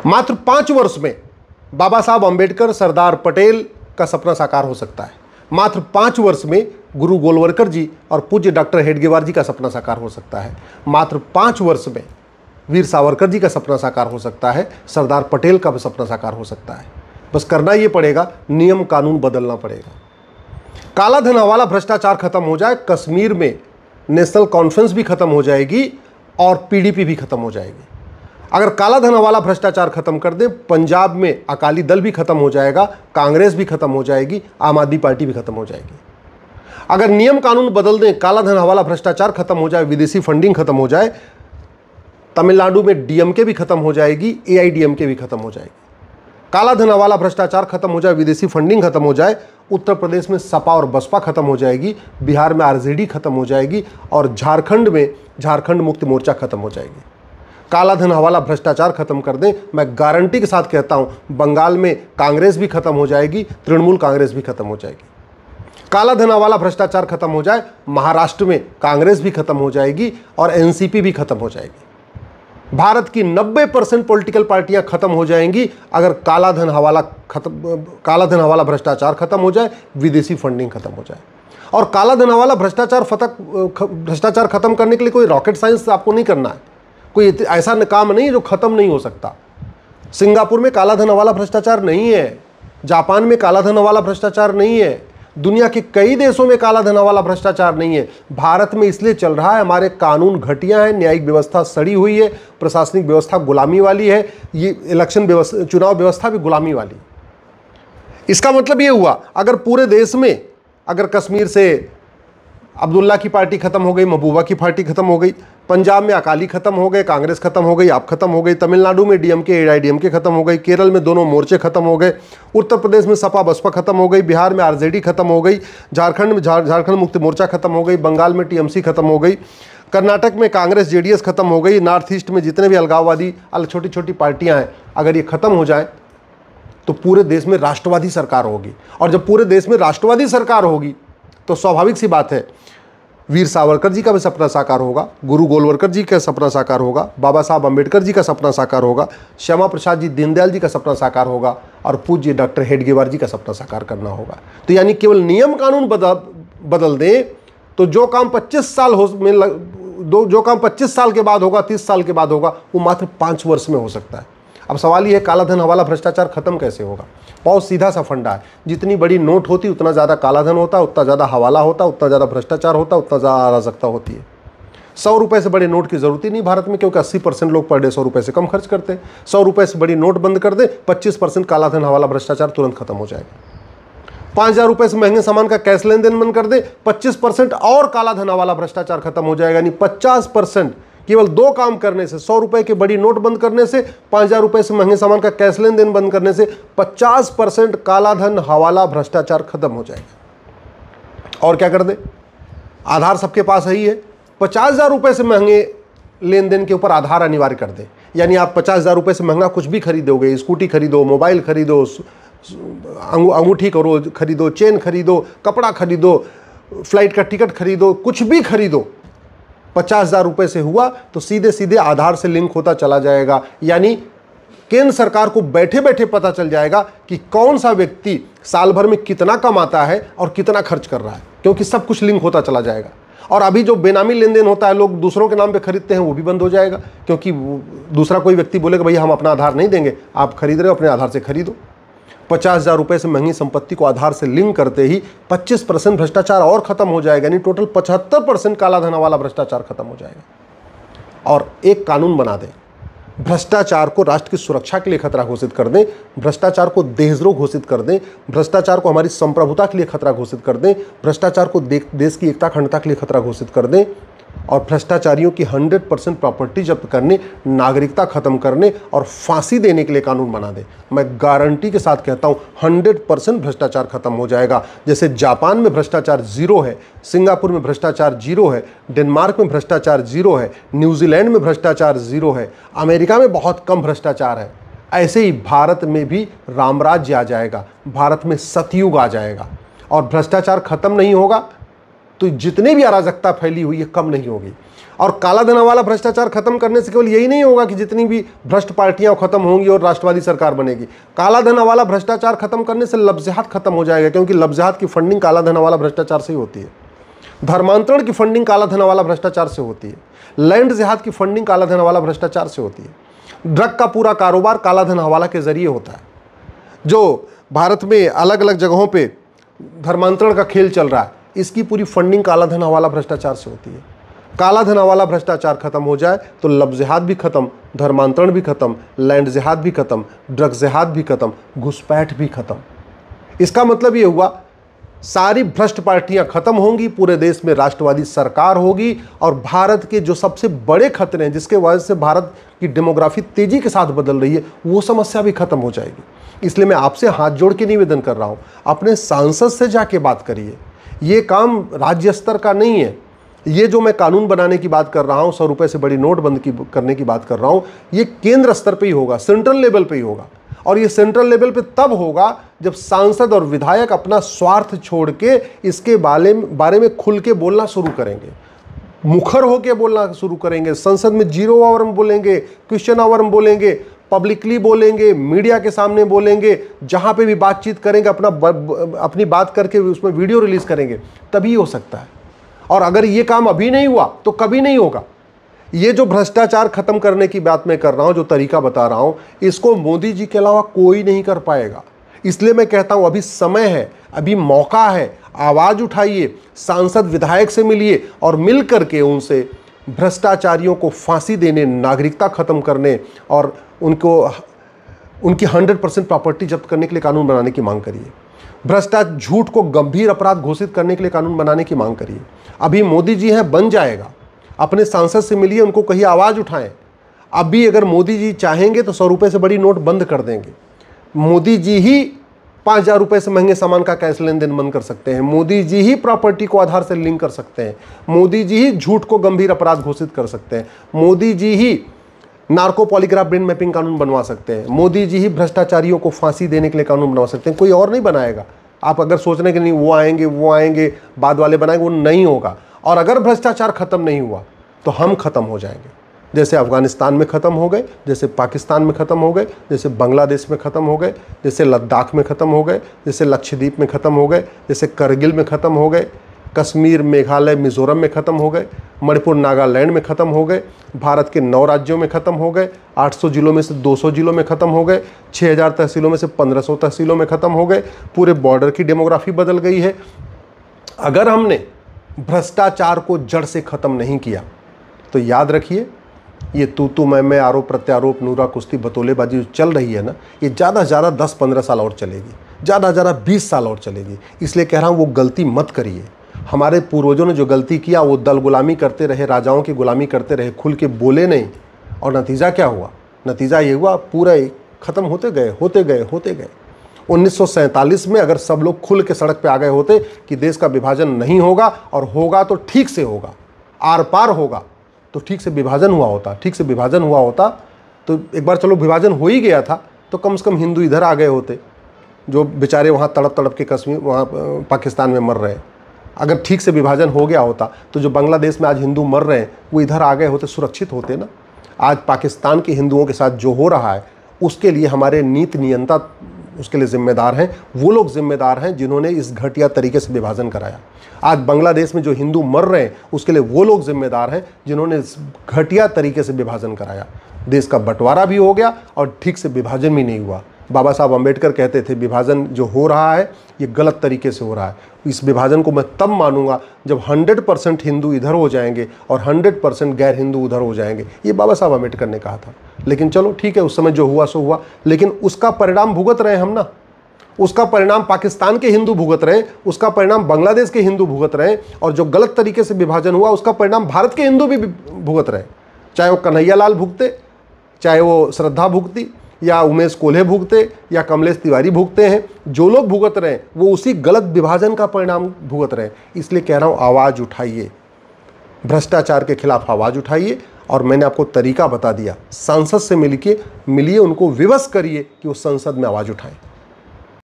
मात्र 5 वर्ष में बाबा साहब अंबेडकर, सरदार पटेल का सपना साकार हो सकता है। मात्र 5 वर्ष में गुरु गोलवलकर जी और पूज्य डॉक्टर हेडगेवार जी का सपना साकार हो सकता है। मात्र 5 वर्ष में वीर सावरकर जी का सपना साकार हो सकता है। सरदार पटेल का भी सपना साकार हो सकता है। बस करना ये पड़ेगा, नियम कानून बदलना पड़ेगा। काला धन, हवाला, भ्रष्टाचार खत्म हो जाए, कश्मीर में नेशनल कॉन्फ्रेंस भी खत्म हो जाएगी और पीडीपी भी खत्म हो जाएगी। अगर काला धन, हवाला, भ्रष्टाचार खत्म कर दें, पंजाब में अकाली दल भी खत्म हो जाएगा, कांग्रेस भी खत्म हो जाएगी, आम आदमी पार्टी भी खत्म हो जाएगी। अगर नियम कानून बदल दें, काला धन, हवाला, भ्रष्टाचार खत्म हो जाए, विदेशी फंडिंग खत्म हो जाए, तमिलनाडु में डीएमके भी खत्म हो जाएगी, एआईडीएमके भी खत्म हो जाएगी। काला धन, हवाला, भ्रष्टाचार खत्म हो जाए, विदेशी फंडिंग खत्म हो जाए, उत्तर प्रदेश में सपा और बसपा खत्म हो जाएगी, बिहार में आरजेडी खत्म हो जाएगी और झारखंड में झारखंड मुक्ति मोर्चा खत्म हो जाएगी। काला धन, हवाला, भ्रष्टाचार खत्म कर दें, मैं गारंटी के साथ कहता हूं, बंगाल में कांग्रेस भी खत्म हो जाएगी, तृणमूल कांग्रेस भी खत्म हो जाएगी। काला धन, हवाला, भ्रष्टाचार खत्म हो जाए, महाराष्ट्र में कांग्रेस भी खत्म हो जाएगी और एनसीपी भी खत्म हो जाएगी। भारत की 90% पॉलिटिकल पार्टियां खत्म हो जाएंगी अगर काला धन, हवाला, भ्रष्टाचार खत्म हो जाए, विदेशी फंडिंग खत्म हो जाए। और काला धन, हवाला, भ्रष्टाचार खत्म करने के लिए कोई रॉकेट साइंस आपको नहीं करना है। कोई ऐसा काम नहीं जो खत्म नहीं हो सकता। सिंगापुर में काला धन, हवाला, भ्रष्टाचार नहीं है, जापान में काला धन, हवाला, भ्रष्टाचार नहीं है, दुनिया के कई देशों में काला धन, हवाला, भ्रष्टाचार नहीं है। भारत में इसलिए चल रहा है, हमारे कानून घटिया है, न्यायिक व्यवस्था सड़ी हुई है, प्रशासनिक व्यवस्था गुलामी वाली है, ये इलेक्शन व्यवस्था, चुनाव व्यवस्था भी गुलामी वाली। इसका मतलब ये हुआ, अगर पूरे देश में, अगर कश्मीर से अब्दुल्ला की पार्टी खत्म हो गई, महबूबा की पार्टी खत्म हो गई, पंजाब में अकाली खत्म हो गए, कांग्रेस खत्म हो गई, आप खत्म हो गई, तमिलनाडु में डीएमके, एआईडीएमके खत्म हो गई, केरल में दोनों मोर्चे खत्म हो गए, उत्तर प्रदेश में सपा बसपा खत्म हो गई, बिहार में आरजेडी खत्म हो गई, झारखंड में झारखंड मुक्ति मोर्चा खत्म हो गई, बंगाल में टीएमसी खत्म हो गई, कर्नाटक में कांग्रेस जेडीएस खत्म हो गई, नॉर्थ ईस्ट में जितने भी अलगाववादी छोटी छोटी पार्टियां हैं, अगर ये खत्म हो जाए तो पूरे देश में राष्ट्रवादी सरकार होगी। और जब पूरे देश में राष्ट्रवादी सरकार होगी तो स्वाभाविक सी बात है, वीर सावरकर जी का भी सपना साकार होगा, गुरु गोलवलकर जी का सपना साकार होगा, बाबा साहब अंबेडकर जी का सपना साकार होगा, श्यामा प्रसाद जी दीनदयाल जी का सपना साकार होगा और पूज्य डॉक्टर हेडगेवार जी का सपना साकार करना होगा। तो यानी केवल नियम कानून बदल दें तो जो काम 25 साल के बाद होगा, 30 साल के बाद होगा, वो मात्र 5 वर्ष में हो सकता है। अब सवाल ये है, काला धन, हवाला, भ्रष्टाचार खत्म कैसे होगा? बहुत सीधा सा फंडा है, जितनी बड़ी नोट होती उतना ज़्यादा काला धन होता, उतना ज़्यादा हवाला होता, उतना ज़्यादा भ्रष्टाचार होता, उतना ज़्यादा अराजकता होती है। 100 रुपये से बड़े नोट की ज़रूरत ही नहीं भारत में, क्योंकि 80% लोग पर डे 100 रुपये से कम खर्च करते हैं। 100 रुपये से बड़ी नोट बंद कर दे, 25% काला धन, हवाला, भ्रष्टाचार तुरंत खत्म हो जाएगा। 5000 रुपये से महंगे सामान का कैश लेन देन बंद कर दे, 25% और काला धन, हवाला, भ्रष्टाचार खत्म हो जाएगा। यानी 50% केवल 2 काम करने से, 100 रुपये की बड़ी नोट बंद करने से, 5000 रुपये से महंगे सामान का कैश लेन देन बंद करने से 50% काला धन, हवाला, भ्रष्टाचार खत्म हो जाएगा। और क्या कर दे, आधार सबके पास ही है, 50,000 रुपये से महंगे लेन देन के ऊपर आधार अनिवार्य कर दे। यानी आप 50,000 रुपये से महंगा कुछ भी खरीदोगे, स्कूटी खरीदो, मोबाइल खरीदो, अंगूठी खरीदो, चेन खरीदो, कपड़ा खरीदो, फ्लाइट का टिकट खरीदो, कुछ भी खरीदो, 50,000 रुपये से हुआ तो सीधे सीधे आधार से लिंक होता चला जाएगा। यानी केंद्र सरकार को बैठे बैठे पता चल जाएगा कि कौन सा व्यक्ति साल भर में कितना कमाता है और कितना खर्च कर रहा है, क्योंकि सब कुछ लिंक होता चला जाएगा। और अभी जो बेनामी लेन देन होता है, लोग दूसरों के नाम पे खरीदते हैं, वो भी बंद हो जाएगा, क्योंकि दूसरा कोई व्यक्ति बोलेगा भैया हम अपना आधार नहीं देंगे, आप खरीद रहे हो अपने आधार से खरीदो। 50,000 रुपये से महंगी संपत्ति को आधार से लिंक करते ही 25% भ्रष्टाचार और खत्म हो जाएगा। यानी टोटल 75% काला धन, वाला भ्रष्टाचार खत्म हो जाएगा। और एक कानून बना दें, भ्रष्टाचार को राष्ट्र की सुरक्षा के लिए खतरा घोषित कर दें, भ्रष्टाचार को देशद्रोह घोषित कर दें, भ्रष्टाचार को हमारी संप्रभुता के लिए खतरा घोषित कर दें, भ्रष्टाचार को देश की एकता अखंडता के लिए खतरा घोषित कर दें और भ्रष्टाचारियों की 100% प्रॉपर्टी जब्त करने, नागरिकता खत्म करने और फांसी देने के लिए कानून बना दे। मैं गारंटी के साथ कहता हूं 100% भ्रष्टाचार खत्म हो जाएगा। जैसे जापान में भ्रष्टाचार 0 है, सिंगापुर में भ्रष्टाचार 0 है, डेनमार्क में भ्रष्टाचार 0 है, न्यूजीलैंड में भ्रष्टाचार 0 है, अमेरिका में बहुत कम भ्रष्टाचार है, ऐसे ही भारत में भी रामराज्य आ जाएगा, भारत में सतयुग आ जाएगा। और भ्रष्टाचार खत्म नहीं होगा तो जितने भी अराजकता फैली हुई है कम नहीं होगी। और काला धन वाला भ्रष्टाचार खत्म करने से केवल यही नहीं होगा कि जितनी भी भ्रष्ट पार्टियां खत्म होंगी और राष्ट्रवादी सरकार बनेगी। काला धन वाला भ्रष्टाचार खत्म करने से लफ्ज़ियात खत्म हो जाएगा, क्योंकि लफ्ज़ियात की फंडिंग काला धन वाला भ्रष्टाचार से ही होती है। धर्मांतरण की फंडिंग काला धन वाला भ्रष्टाचार से होती है। लैंड जिहाद की फंडिंग काला धन वाला भ्रष्टाचार से होती है। ड्रग का पूरा कारोबार काला धन हवाला के जरिए होता है। जो भारत में अलग अलग जगहों पे धर्मांतरण का खेल चल रहा है, इसकी पूरी फंडिंग काला धन हवाला भ्रष्टाचार से होती है। काला धन हवाला भ्रष्टाचार खत्म हो जाए तो लफ्ज़ जिहाद भी खत्म, धर्मांतरण भी खत्म, लैंड जिहाद भी खत्म, ड्रग जिहाद भी खत्म, घुसपैठ भी खत्म। इसका मतलब ये हुआ सारी भ्रष्ट पार्टियां खत्म होंगी, पूरे देश में राष्ट्रवादी सरकार होगी और भारत के जो सबसे बड़े खतरे हैं, जिसके वजह से भारत की डेमोग्राफी तेजी के साथ बदल रही है, वो समस्या भी खत्म हो जाएगी। इसलिए मैं आपसे हाथ जोड़ के निवेदन कर रहा हूं, अपने सांसद से जाके बात करिए। ये काम राज्य स्तर का नहीं है। ये जो मैं कानून बनाने की बात कर रहा हूँ, 100 रुपये से बड़ी नोट बंद करने की बात कर रहा हूँ, ये केंद्र स्तर पे ही होगा, सेंट्रल लेवल पे ही होगा। और ये सेंट्रल लेवल पे तब होगा जब सांसद और विधायक अपना स्वार्थ छोड़ के इसके बारे में खुल के बोलना शुरू करेंगे, मुखर होकर बोलना शुरू करेंगे। संसद में 0 आवर में बोलेंगे, क्वेश्चन आवर में बोलेंगे, पब्लिकली बोलेंगे, मीडिया के सामने बोलेंगे, जहाँ पे भी बातचीत करेंगे अपनी बात करके उसमें वीडियो रिलीज करेंगे, तभी हो सकता है। और अगर ये काम अभी नहीं हुआ तो कभी नहीं होगा। ये जो भ्रष्टाचार खत्म करने की बात मैं कर रहा हूं, जो तरीका बता रहा हूं, इसको मोदी जी के अलावा कोई नहीं कर पाएगा। इसलिए मैं कहता हूं अभी समय है, अभी मौका है, आवाज उठाइए, सांसद विधायक से मिलिए और मिल करके उनसे भ्रष्टाचारियों को फांसी देने, नागरिकता खत्म करने और उनकी 100% प्रॉपर्टी जब्त करने के लिए कानून बनाने की मांग करिए। भ्रष्टाचार, झूठ को गंभीर अपराध घोषित करने के लिए कानून बनाने की मांग करिए। अभी मोदी जी हैं, बन जाएगा। अपने सांसद से मिलिए, उनको कहिए आवाज़ उठाएं। अभी अगर मोदी जी चाहेंगे तो 100 रुपये से बड़ी नोट बंद कर देंगे। मोदी जी ही 5,000 रुपये से महंगे सामान का कैश लेन देन बंद कर सकते हैं। मोदी जी ही प्रॉपर्टी को आधार से लिंक कर सकते हैं। मोदी जी ही झूठ को गंभीर अपराध घोषित कर सकते हैं। मोदी जी ही नार्को पॉलीग्राफ ब्रेन मैपिंग कानून बनवा सकते हैं। मोदी जी ही भ्रष्टाचारियों को फांसी देने के लिए कानून बनवा सकते हैं। कोई और नहीं बनाएगा। आप अगर सोच रहे हैं कि नहीं वो आएंगे बाद वाले बनाएंगे, वो नहीं होगा। और अगर भ्रष्टाचार खत्म नहीं हुआ तो हम खत्म हो जाएंगे। जैसे अफगानिस्तान में ख़त्म हो गए, जैसे पाकिस्तान में ख़त्म हो गए, जैसे बांग्लादेश में ख़त्म हो गए, जैसे लद्दाख में ख़त्म हो गए, जैसे लक्षद्वीप में ख़त्म हो गए, जैसे करगिल में ख़त्म हो गए, कश्मीर, मेघालय, मिजोरम में ख़त्म हो गए, मणिपुर, नागालैंड में ख़त्म हो गए, भारत के 9 राज्यों में ख़त्म हो गए, 800 जिलों में से 200 जिलों में ख़त्म हो गए, 6000 तहसीलों में से 1500 तहसीलों में ख़त्म हो गए। पूरे बॉर्डर की डेमोग्राफी बदल गई है। अगर हमने भ्रष्टाचार को जड़ से ख़त्म नहीं किया तो याद रखिए, ये तू मैं आरोप प्रत्यारोप, नूरा कुश्ती, बतौलेबाजी जो चल रही है ना, ये ज़्यादा से ज़्यादा 10-15 साल और चलेगी, ज़्यादा से ज़्यादा 20 साल और चलेगी। इसलिए कह रहा हूँ वो गलती मत करिए। हमारे पूर्वजों ने जो गलती किया, वो दल गुलामी करते रहे, राजाओं की गुलामी करते रहे, खुल के बोले नहीं। और नतीजा क्या हुआ? नतीजा ये हुआ पूरा ख़त्म होते गए। 1947 में अगर सब लोग खुल के सड़क पे आ गए होते कि देश का विभाजन नहीं होगा और होगा तो ठीक से होगा, आर पार होगा, तो ठीक से विभाजन हुआ होता तो एक बार चलो विभाजन हो ही गया था तो कम से कम हिंदू इधर आ गए होते, जो बेचारे वहाँ तड़प के कश्मीर, वहाँ पाकिस्तान में मर रहे। अगर ठीक से विभाजन हो गया होता तो जो बांग्लादेश में आज हिंदू मर रहे हैं वो इधर आ गए होते, सुरक्षित होते ना। आज पाकिस्तान के हिंदुओं के साथ जो हो रहा है उसके लिए हमारे नीति नियंता उसके लिए जिम्मेदार हैं। वो लोग जिम्मेदार हैं जिन्होंने इस घटिया तरीके से विभाजन कराया। आज बांग्लादेश में जो हिंदू मर रहे हैं उसके लिए वो लोग जिम्मेदार हैं जिन्होंने इस घटिया तरीके से विभाजन कराया। देश का बंटवारा भी हो गया और ठीक से विभाजन भी नहीं हुआ। बाबा साहब अम्बेडकर कहते थे विभाजन जो हो रहा है ये गलत तरीके से हो रहा है। इस विभाजन को मैं तब मानूंगा जब 100% हिंदू इधर हो जाएंगे और 100% गैर हिंदू उधर हो जाएंगे। ये बाबा साहब अम्बेडकर ने कहा था। लेकिन चलो ठीक है, उस समय जो हुआ सो हुआ, लेकिन उसका परिणाम भुगत रहे हम ना। उसका परिणाम पाकिस्तान के हिंदू भुगत रहे, उसका परिणाम बांग्लादेश के हिंदू भुगत रहे, और जो गलत तरीके से विभाजन हुआ उसका परिणाम भारत के हिंदू भी भुगत रहे। चाहे वो कन्हैया लाल भुगते, चाहे वो श्रद्धा भुगती, या उमेश कोल्हे भुगते, या कमलेश तिवारी भुगते हैं, जो लोग भुगत रहे हैं वो उसी गलत विभाजन का परिणाम भुगत रहे हैं। इसलिए कह रहा हूँ आवाज़ उठाइए, भ्रष्टाचार के खिलाफ आवाज़ उठाइए। और मैंने आपको तरीका बता दिया, सांसद से मिलिए, उनको विवश करिए कि वो संसद में आवाज़ उठाएं।